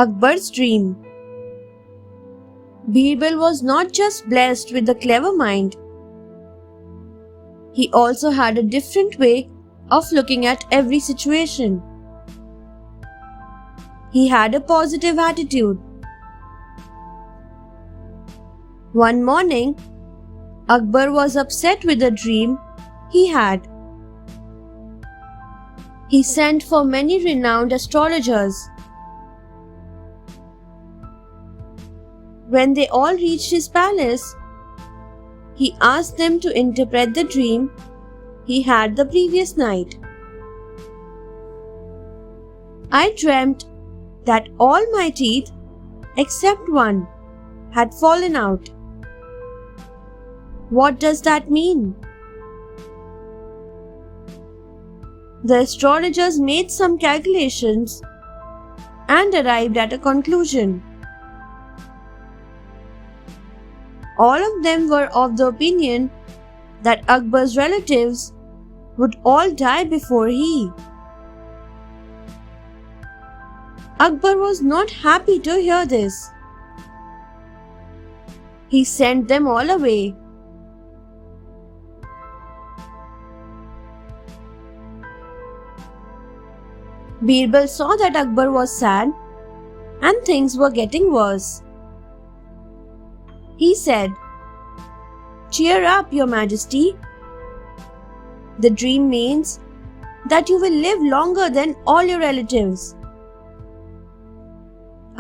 Akbar's dream. Birbal was not just blessed with a clever mind. He also had a different way of looking at every situation. He had a positive attitude. One morning, Akbar was upset with a dream he had. He sent for many renowned astrologers. When they all reached his palace, he asked them to interpret the dream he had the previous night. I dreamt that all my teeth, except one, had fallen out. What does that mean? The astrologers made some calculations and arrived at a conclusion. All of them were of the opinion that Akbar's relatives would all die before he. Akbar was not happy to hear this. He sent them all away. Birbal saw that Akbar was sad and things were getting worse. He said, "Cheer up, Your Majesty. The dream means that you will live longer than all your relatives."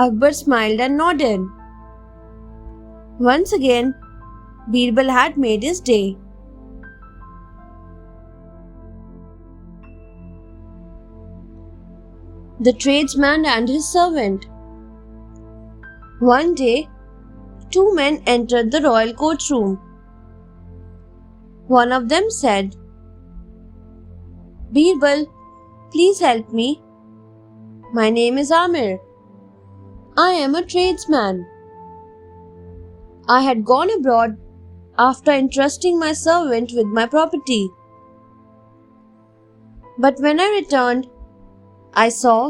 Akbar smiled and nodded. Once again, Birbal had made his day. The tradesman and his servant. One day, two men entered the royal courtroom. One of them said, "Birbal, please help me. My name is Amir. I am a tradesman. I had gone abroad after entrusting my servant with my property. But when I returned, I saw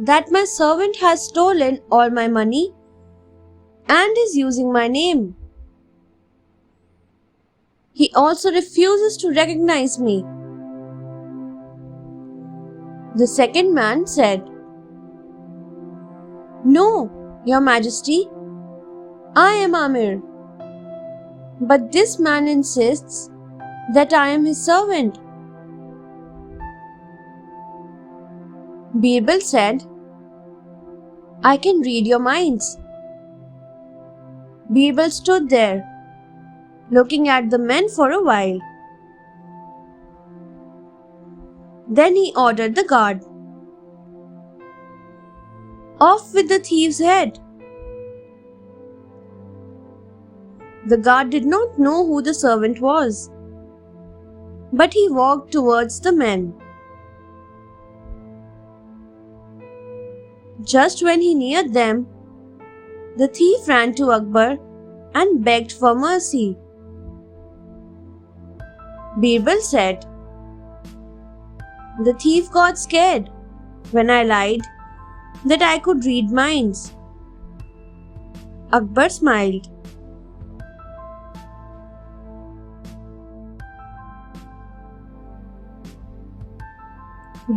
that my servant has stolen all my money and is using my name. He also refuses to recognize me." The second man said, "No, Your Majesty, I am Amir. But this man insists that I am his servant." Birbal said, "I can read your minds." Birbal stood there, looking at the men for a while. Then he ordered the guard, "Off with the thief's head." The guard did not know who the servant was, but he walked towards the men. Just when he neared them, the thief ran to Akbar and begged for mercy. Birbal said, "The thief got scared when I lied that I could read minds." Akbar smiled.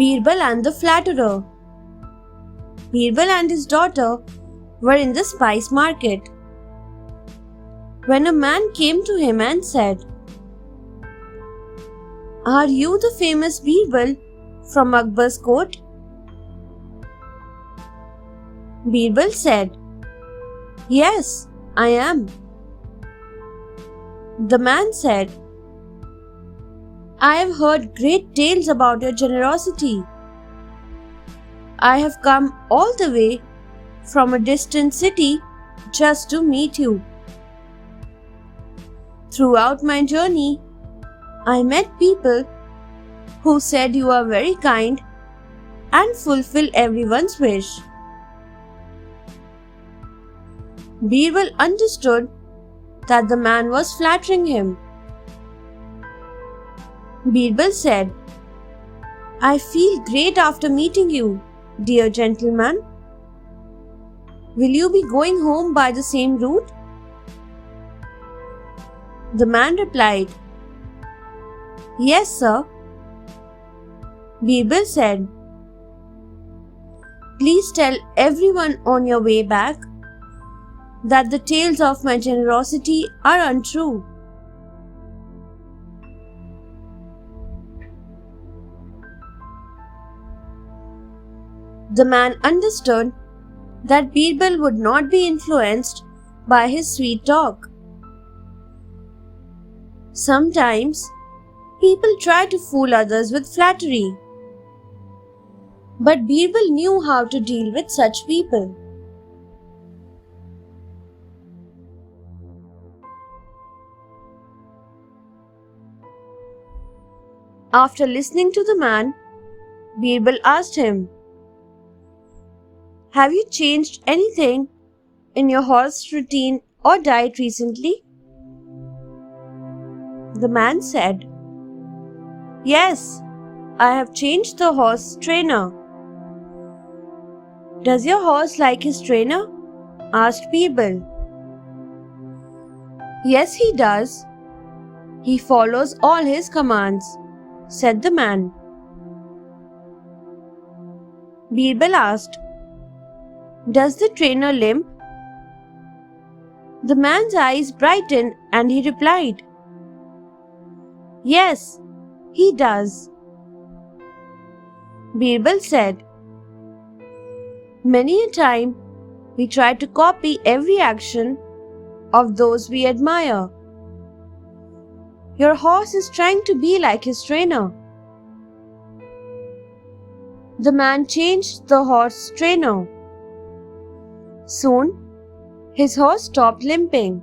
Birbal and the flatterer. Birbal and his daughter were in the spice market when a man came to him and said, "Are you the famous Birbal from Akbar's court?" Birbal said, "Yes, I am." The man said, "I have heard great tales about your generosity. I have come all the way from a distant city just to meet you. Throughout my journey, I met people who said you are very kind and fulfill everyone's wish." Birbal understood that the man was flattering him. Birbal said, "I feel great after meeting you, dear gentleman. Will you be going home by the same route? The man replied, Yes, sir. Birbal said, Please tell everyone on your way back that the tales of my generosity are untrue. The man understood that Birbal would not be influenced by his sweet talk. Sometimes people try to fool others with flattery, but Birbal knew how to deal with such people. After listening to the man, Birbal asked him, Have you changed anything in your horse routine or diet recently? The man said, Yes, I have changed the horse trainer. Does your horse like his trainer? Asked Birbal. Yes, he does. He follows all his commands, said the man. Birbal asked, Does the trainer limp? The man's eyes brightened and he replied, Yes, he does. Birbal said, Many a time we try to copy every action of those we admire. Your horse is trying to be like his trainer. The man changed the horse trainer. Soon, his horse stopped limping.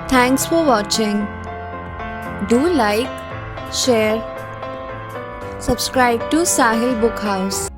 Thanks for watching. Do like, share, subscribe to Sahil Book House.